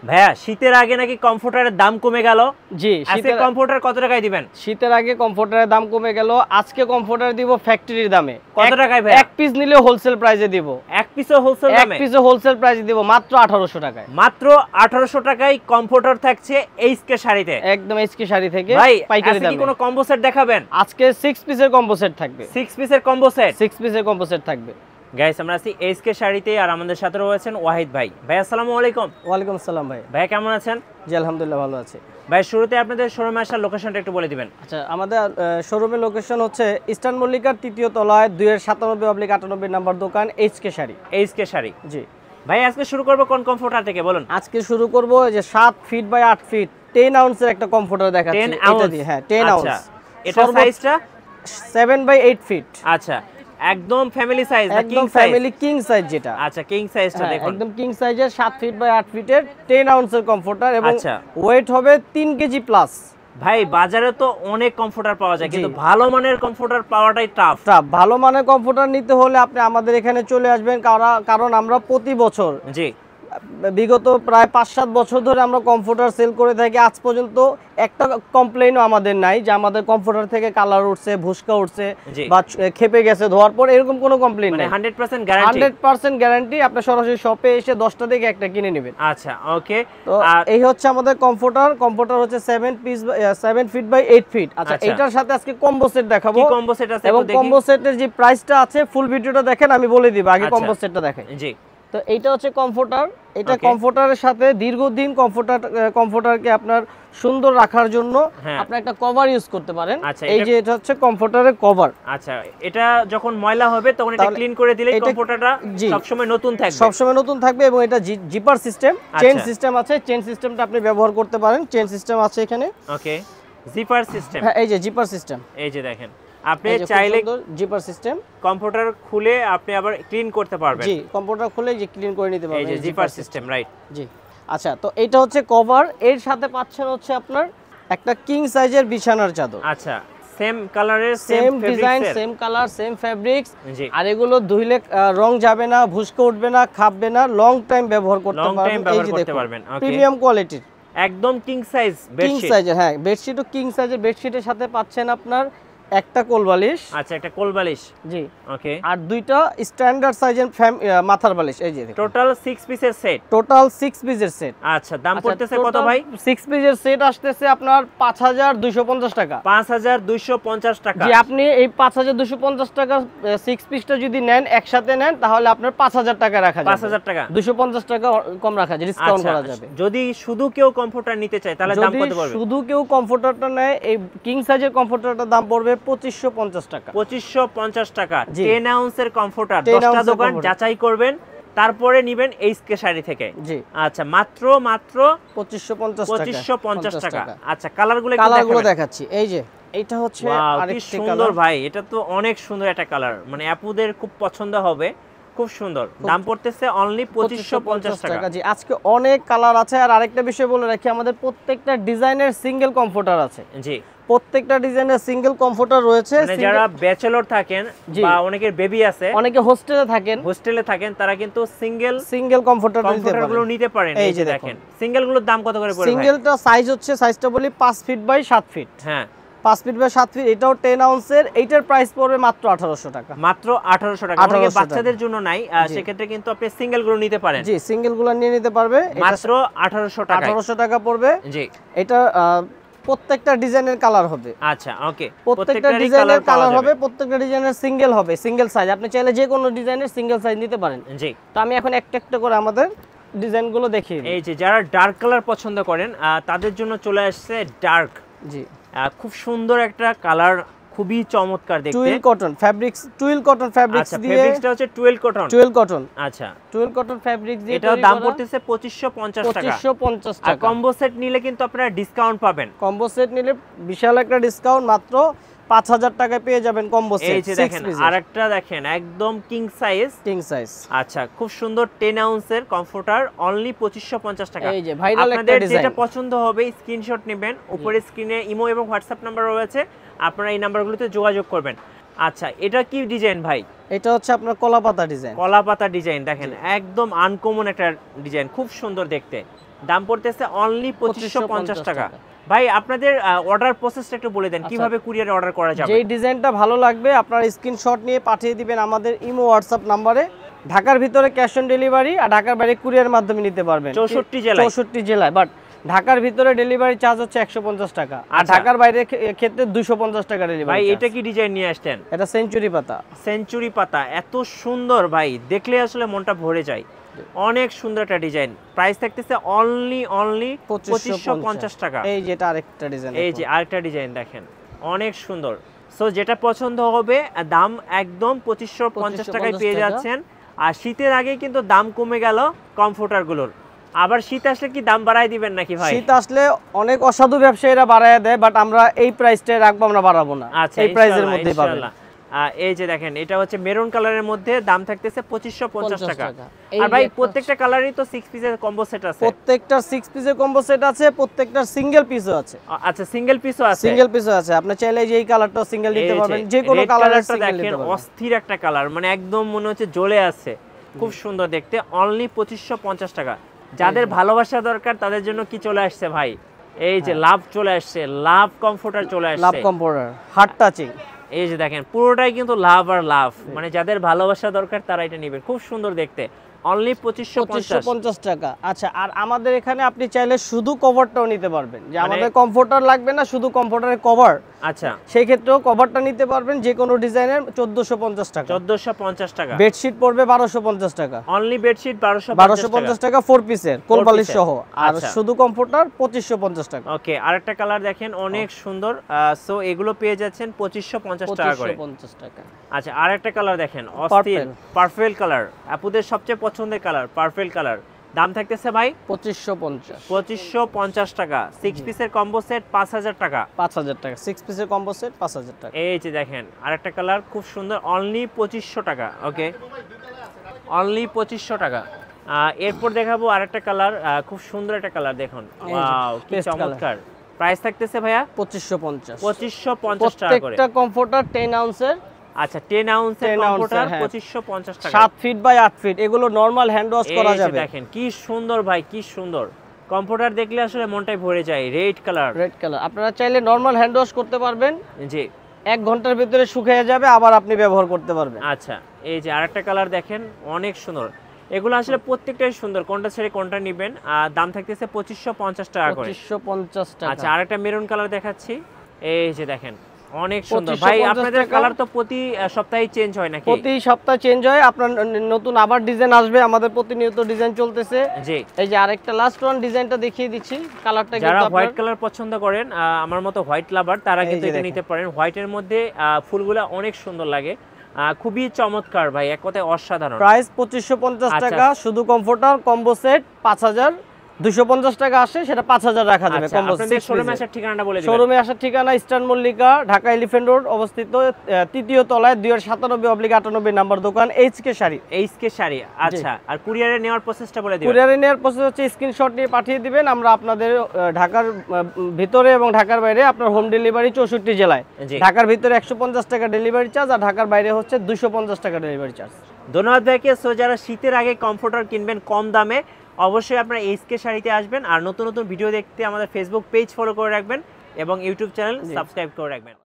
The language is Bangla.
ভাইয়া শীতের আগে নাকি কমফোর্টারের দাম কমে গেল? জি, আজকে কমফোর্টার কত টাকায় দিবেন? শীতের আগে কমফোর্টারের দাম কমে গেল, আজকে কমফোর্টার দিব ফ্যাক্টরির দামে। কত টাকায় ভাই? এক পিস নিলে হোলসেল প্রাইসে দিব। এক পিসও হোলসেল দামে? এক পিসও হোলসেল প্রাইসে দিব মাত্র 1800 টাকায়। মাত্র 1800 টাকায় কমফোর্টার থাকছে এইচকে শাড়িতে। একদম এইচকে শাড়ি থেকে পাইকারি দামে। আজকে কি কোনো কম্বো সেট দেখাবেন? আজকে 6 পিসের কম্বো সেট থাকবে। 6 পিসের কম্বো সেট? 6 পিসের কম্বো সেট থাকবে। গাইস আমরা আছি এইচকে শাড়িতে, আর আমাদের সাথে রয়েছেন ওয়াহিদ ভাই। ভাই আসসালামু আলাইকুম। ওয়ালাইকুম আসসালাম ভাই। ভাই কেমন আছেন? জি আলহামদুলিল্লাহ ভালো আছি। ভাই শুরুতে আপনাদের শোরুমে আসার লোকেশনটা একটু বলে দিবেন। আচ্ছা, আমাদের শোরুমের লোকেশন হচ্ছে ইস্টার্ন মল্লিকার ৩য় তলায় ২97/98 নাম্বার দোকান এইচকে শাড়ি। এইচকে শাড়ি, জি ভাই। আজকে শুরু করব কোন কমফোর্টার থেকে বলুন? আজকে শুরু করব যে 7 ফিট বাই 8 ফিট 10 আউন্সের একটা কমফোর্টার দেখাচ্ছি। এটা দিয়ে হ্যাঁ 10 আউন্স। এটা সাইজটা 7 বাই 8 ফিট। আচ্ছা, একদম ফ্যামিলি সাইজ না কিং একদম সাইজ? ফ্যামিলি কিং সাইজ যেটা। আচ্ছা, কিং সাইজটা দেখুন। একদম কিং সাইজের 7 ফিট বাই 8 ফিটের 10 আউন্সের কমফোর্টার এবং আচ্ছা, ওয়েট হবে 3 কেজি প্লাস। ভাই বাজারে তো অনেক কমফোর্টার পাওয়া যায়, কিন্তু ভালো মানের কমফোর্টার পাওয়াটাই টাফ। ভালো মানের কমফোর্টার নিতে হলে আপনি আমাদের এখানে চলে আসবেন, কারণ আমরা প্রতি বছর বিগত প্রায় 5-7 বছর ধরে আমরা কমফোর্টার সেল করে থাকি। আজ পর্যন্ত একটা কমপ্লেইনও আমাদের নাই যে আমাদের কমফোর্টার থেকে কালার উঠছে, ভুসকা উঠছে বা খেপে গেছে ধোয়ার পর, এরকম কোনো কমপ্লেইন নাই। 100% গ্যারান্টি। 100% গ্যারান্টি। আপনি সরাসরি শপে এসে 10টা থেকে একটা কিনে নেবেন। আচ্ছা, ওকে। তো এই হচ্ছে আমাদের কমফোর্টার হচ্ছে 7 ফিট বাই 8 ফিট। আচ্ছা, এটার সাথে আজকে কম্বো সেট দেখাবো। কি কম্বো সেট আছে এবং কম্বো সেটের যে প্রাইসটা আছে ফুল ভিডিওটা দেখেন, আমি বলে দিব। আগে কম্বো সেটটা দেখেন। জি। তো এইটা হচ্ছে কমফোর্টার। এটা কমফোর্টারের সাথে দীর্ঘদিন কমফোর্টারকে আপনার সুন্দর রাখার জন্য আপনি একটা কভার ইউজ করতে পারেন। এই যে এটা হচ্ছে কমফোর্টারের কভার। আচ্ছা, এটা যখন ময়লা হবে তখন এটা ক্লিন করে দিলেই কমফোর্টারটা সবসময় নতুন থাকবে। সবসময় নতুন থাকবে এবং এটা জিপার সিস্টেম, চেইন সিস্টেম আছে। চেইন সিস্টেমটা আপনি ব্যবহার করতে পারেন। চেইন সিস্টেম আছে এখানে। ওকে, জিপার সিস্টেম। হ্যাঁ, এই যে জিপার সিস্টেম। এই যে দেখেন, আপনি চাইলে জিপার সিস্টেম কম্পিউটার খুলে আপনি আবার ক্লিন করতে পারবেন। জি, কম্পিউটার খুলে যে ক্লিন করে নিতে পারবেন। এই যে জিপার সিস্টেম, রাইট। জি। আচ্ছা, তো এটা হচ্ছে কভার। এর সাথে পাচ্ছেন হচ্ছে আপনার একটা কিং সাইজের বিছানার চাদর। আচ্ছা, সেম কালারের, same design, same colour, same fabrics. আর এগুলো ধুইলে রং যাবে না, ভুসকে উঠবে না, খাববে না, লং টাইম ব্যবহার করতে পারবেন। প্রিমিয়াম কোয়ালিটির একদম কিং সাইজ বেডশিট। কিং সাইজের, হ্যাঁ, বেডশিটও কিং সাইজের। বেডশিটের সাথে পাচ্ছেন আপনার একটা কোল বালিশ। আচ্ছা, একটা কোল বালিশ। জি, ওকে। আর দুইটা স্ট্যান্ডার্ড সাইজের মাথার বালিশ। এই যে টোটাল 6 পিসের সেট। টোটাল 6 পিসের সেট। আচ্ছা, দাম পড়তেছে কত ভাই? 6 পিসের সেট আসতেছে আপনার 5250 টাকা। 5250 টাকা। জি, আপনি এই 5250 টাকা 6 পিসটা যদি নেন, একসাথে নেন, তাহলে আপনার 5000 টাকা রাখা যাবে। 5000 টাকা, 250 টাকা কম রাখা যাবে, ডিসকাউন্ট করা যাবে। যদি শুধু কেউ কমফোর্টার নিতে চায় তাহলে দাম কত পড়বে? শুধু কেউ কমফোর্টারটা নেয়, এই কিং সাইজের কমফোর্টারটার দাম পড়বে 2550 টাকা। 2550 টাকা 10 আউন্সের কমফোর্টার। 10টা দোকান যাচাই করবেন, তারপরে নেবেন এইচকে শাড়ি থেকে। জি। আচ্ছা, মাত্র 2550 টাকা। আচ্ছা, কালারগুলো দেখাচ্ছি। এই যে এইটা হচ্ছে আরেকটা সুন্দর ভাই, এটা তো অনেক সুন্দর একটা কালার, মানে আপুদের খুব পছন্দ হবে, খুব সুন্দর। দাম পড়তেছে অনলি 2550 টাকা। জি, আজকে অনেক কালার আছে। আর আরেকটা বিষয় বলে রাখি, আমাদের প্রত্যেকটা ডিজাইনের সিঙ্গেল কমফোর্টার আছে। জি, প্রত্যেকটা ডিজাইনের সিঙ্গেল কমফোর্টার রয়েছে। যারা ব্যাচেলর থাকেন বা অনেকের বেবি আছে, অনেকে হোস্টেলে থাকেন, তারা কিন্তু সিঙ্গেল কমফোর্টারগুলো নিতে পারেন। এই যে দেখেন, সিঙ্গেলগুলোর দাম কত করে পড়বে? সিঙ্গেলটা সাইজটা বলি 5 ফিট বাই 7 ফিট। হ্যাঁ, 5 ফিট বাই 7 ফিট। এটাও 10 আউন্সের। এইটার প্রাইস পড়বে মাত্র 1800 টাকা। মাত্র 1800 টাকা। অনেকে বাচ্চাদের জন্য নাই, সেক্ষেত্রে কিন্তু আপনি সিঙ্গেলগুলো নিতে পারেন। জি, সিঙ্গেলগুলো নিয়ে নিতে পারবে। মাত্র 1800 টাকা। 1800 টাকা পড়বে। জি, এটা প্রত্যেকটা ডিজাইনের কালার হবে। আচ্ছা, ওকে। প্রত্যেকটা ডিজাইনের কালার হবে, প্রত্যেকটা ডিজাইনের সিঙ্গেল হবে, সিঙ্গেল সাইজ। আপনি চাইলে যে কোনো ডিজাইনের সিঙ্গেল সাইজ নিতে পারেন। জি। তো আমি এখন একটা একটা করে আমাদের ডিজাইনগুলো দেখিয়ে দিই। এই যে যারা ডার্ক কালার পছন্দ করেন তাদের জন্য চলে আসছে ডার্ক। জি, খুব সুন্দর একটা কালার, খুবই চমৎকার দেখতে। টুইল কটন ফ্যাব্রিক্স দিয়ে। ফ্যাব্রিক্সটা হচ্ছে টুইল কটন। আচ্ছা, টুইল কটন ফ্যাব্রিক্স দিয়ে। এটার দাম পড়তেছে 2550 টাকা। 2550 টাকা। আর কম্বো সেট নিলে কিন্তু আপনারা ডিসকাউন্ট পাবেন। কম্বো সেট নিলে বিশাল একটা ডিসকাউন্ট, মাত্র 5000 টাকায় পেয়ে যাবেন কম্বো সেট। এই যে দেখেন, আরেকটা দেখেন, একদম কিং সাইজ। আচ্ছা, খুব সুন্দর 10 আউন্সের কমফোর্টার, অনলি 2550 টাকা। এই যে ভাইরাল একটা আপনাদের ডিজাইন। যেটা পছন্দ হবে স্ক্রিনশট নেবেন, উপরে স্ক্রিনে ইমো এবং হোয়াটসঅ্যাপ নাম্বার রয়েছে, আপনারা এই নাম্বারগুলোতে যোগাযোগ করবেন। আচ্ছা, এটা কি ডিজাইন ভাই? এটা হচ্ছে আপনার কলাপাতা ডিজাইন। কলাপাতা ডিজাইন দেখেন, একদম আনকমন একটা ডিজাইন, খুব সুন্দর দেখতে। দাম পড়তেছে অনলি 2550 টাকা। ভাই আপনাদের অর্ডার প্রসেসটা একটু বলে দেন, কিভাবে কুরিয়ারে অর্ডার করা যাবে? যেই ডিজাইনটা ভালো লাগবে আপনার স্ক্রিনশট নিয়ে পাঠিয়ে দিবেন আমাদের ইমো হোয়াটসঅ্যাপ নাম্বারে। ঢাকার ভিতরে ক্যাশ অন ডেলিভারি, আর ঢাকার বাইরে কুরিয়ার মাধ্যমে নিতে পারবেন 64 জেলায়। বাট ঢাকার ভিতরে ডেলিভারি চার্জ হচ্ছে 150 টাকা, আর ঢাকার বাইরে ক্ষেত্রে 250 টাকা ডেলিভারি। ভাই এটা কি ডিজাইন নিয়ে আসছেন? এটা সেঞ্চুরি পাতা। সেঞ্চুরি পাতা এত সুন্দর ভাই, দেখলে আসলে মনটা ভরে যায়। অনেক সুন্দর একটা ডিজাইন। প্রাইস থাকতেছে অনলি 2550 টাকা। এই যেটা আরেকটা ডিজাইন, এই যে আরেকটা ডিজাইন দেখেন, অনেক সুন্দর। সো যেটা পছন্দ হবে দাম একদম 2550 টাকায় পেয়ে যাচ্ছেন। আর শীতের আগে কিন্তু দাম কমে গেল কমফোর্টারগুলোর। আবার শীত আসলে কি দাম বাড়ায় দিবেন নাকি ভাই? শীত আসলে অনেক অসাধু ব্যবসায়ীরা বাড়ায় দেয়, বাট আমরা এই প্রাইসটাই রাখবো, আমরা বাড়াবো না। আচ্ছা, এই প্রাইসের মধ্যেই পাবেন। এই যে দেখেন, এটা হচ্ছে মেরুন কালারের মধ্যে, দাম থাকতেছে 2550 টাকা। আর ভাই প্রত্যেকটা কালারই তো 6 পিসের কম্বো সেট আছে। প্রত্যেকটার 6 পিসের কম্বো সেট আছে, প্রত্যেকটার সিঙ্গেল পিসও আছে। আচ্ছা, সিঙ্গেল পিসও আছে। সিঙ্গেল পিসও আছে, আপনি চাইলে যে এই কালারটাও সিঙ্গেল নিতে পারবেন, যে কোনো কালারের সিঙ্গেল নিতে পারবেন। অস্থির একটা কালার, মানে একদম মনে হচ্ছে জ্বলে আছে, খুব সুন্দর দেখতে। অনলি 2550 টাকা। যাদের ভালোবাসা দরকার তাদের জন্য কি চলে আসছে ভাই, এই যে লাভ চলে আসছে, লাভ কমফোর্টার চলে আসছে। লাভ কমফোর্টার হার্ড টাচিং। এই যে দেখেন, পুরোটাই কিন্তু লাভ আর লাভ, মানে যাদের ভালোবাসা দরকার তারা এটা নেবেন। খুব সুন্দর দেখতে, অনলি 2550 টাকা। আচ্ছা, আর আমাদের এখানে আপনি চাইলে শুধু কভারটাও নিতে পারবেন, যে আমাদের কমফোর্টার লাগবে না, শুধু কমফোর্টারের কভার। আচ্ছা, সেই ক্ষেত্রেও কভারটা নিতে পারবেন, যে কোনো ডিজাইনের 1450 টাকা। 1450 টাকা। বেডশিট পড়বে 1250 টাকা। অনলি বেডশিট 1250 টাকা 4 পিসের কোল বালিশ সহ। আর শুধু কমফোর্টার 2550 টাকা। ওকে, আরেকটা কালার দেখেন, অনেক সুন্দর। সো এগুলো পেয়ে যাচ্ছেন 2550 টাকা করে। 2550 টাকা। আচ্ছা, আরেকটা কালার দেখেন, অস্থির পার্পল কালার, আপুদের সবচেয়ে পছন্দের কালার, পার্পল কালার। দাম থাকতেছে ভাই 2550 টাকা। 6 পিসের কম্বো সেট 5000 টাকা। 5000 টাকা 6 পিসের কম্বো সেট 5000 টাকা। এই যে দেখেন, আরেকটা কালার খুব সুন্দর, অনলি 2500 টাকা। ওকে, অনলি 2500 টাকা। এরপর দেখাবো আরেকটা কালার, খুব সুন্দর একটা কালার দেখুন, ওয়াও কি চমৎকার। প্রাইস থাকতেছে ভাইয়া 2550 টাকা করে। প্রত্যেকটা কমফোর্টার 10 আউন্সের। আচ্ছা, 10 আউন্সের কমফোর্টার 2550 টাকা। 7 ফিট বাই 8 ফিট, এগুলো নরমাল হ্যান্ড ওয়াশ করা যাবে। দেখেন কি সুন্দর ভাই, কি সুন্দর কমফোর্টার, দেখলে আসলে মনটাই ভরে যায়। রেড কালার, আপনারা চাইলে নরমাল হ্যান্ড ওয়াশ করতে পারবেন, জি 1 ঘন্টার ভিতরে শুকিয়ে যাবে, আবার আপনি ব্যবহার করতে পারবেন। আচ্ছা, এই যে আরেকটা কালার দেখেন, অনেক সুন্দর। এগুলো আসলে প্রত্যেকটাই সুন্দর, কোনটা ছেড়ে কোনটা নেবেন। দাম থাকতেছে 2550 টাকা করে। 2550 টাকা। আচ্ছা, আরেকটা মেরুন কালার দেখাচ্ছি, এই যে দেখেন, অনেক সুন্দর। ভাই আপনাদের কালার তো প্রতি সপ্তাহে চেঞ্জ হয় নাকি? প্রতি সপ্তাহে চেঞ্জ হয়, আপনার নতুন আবার ডিজাইন আসবে, আমাদের প্রতিনিয়ত ডিজাইন চলতেছে। জি, এই যে আরেকটা লাস্ট ওয়ান ডিজাইনটা দেখিয়ে দিচ্ছি, কালারটা কিন্তু যারা হোয়াইট কালার পছন্দ করেন, আমার মতো হোয়াইট লাভার, তারা কিন্তু এটা নিতে পারেন। হোয়াইটের মধ্যে ফুলগুলা অনেক সুন্দর লাগে, খুবই চমৎকার ভাই, এক কথায় অসাধারণ। প্রাইস 2550 টাকা, শুধু কমফোর্টার কম্বো সেট 5250 টাকা আসে, সেটা 5000 রাখা যাবে। Combo set. শোরুমে আসার ঠিকানাটা বলে দিন। শোরুমে আসার ঠিকানা eastern Mallika, Dhaka elephant road অবস্থিত, 3য় তলায় 297/98 নাম্বার দোকান, এইচকে শাড়ি। এইচকে শাড়ি। আচ্ছা, আর কুরিয়ারে নেওয়ার প্রসেসটা বলে দিন। কুরিয়ারে নেওয়ার প্রসেস হচ্ছে স্ক্রিনশট নিয়ে পাঠিয়ে দিবেন, আমরা আপনাদের ঢাকার ভিতরে এবং ঢাকার বাইরে আপনার হোম ডেলিভারি 64 জেলায়। ঢাকার ভিতরে 150 টাকা ডেলিভারি চার্জ, আর ঢাকার বাইরে হচ্ছে 250 টাকা ডেলিভারি চার্জ। ধন্যবাদ ভাইকে। সো যারা শীতের আগে কমফোর্টার কিনবেন কম দামে, অবশ্যই আপনারা এইচকে শাড়িতে আসবেন। আর নতুন নতুন ভিডিও দেখতে আমাদের ফেসবুক পেজ ফলো করে রাখবেন এবং ইউটিউব চ্যানেল সাবস্ক্রাইব করে রাখবেন।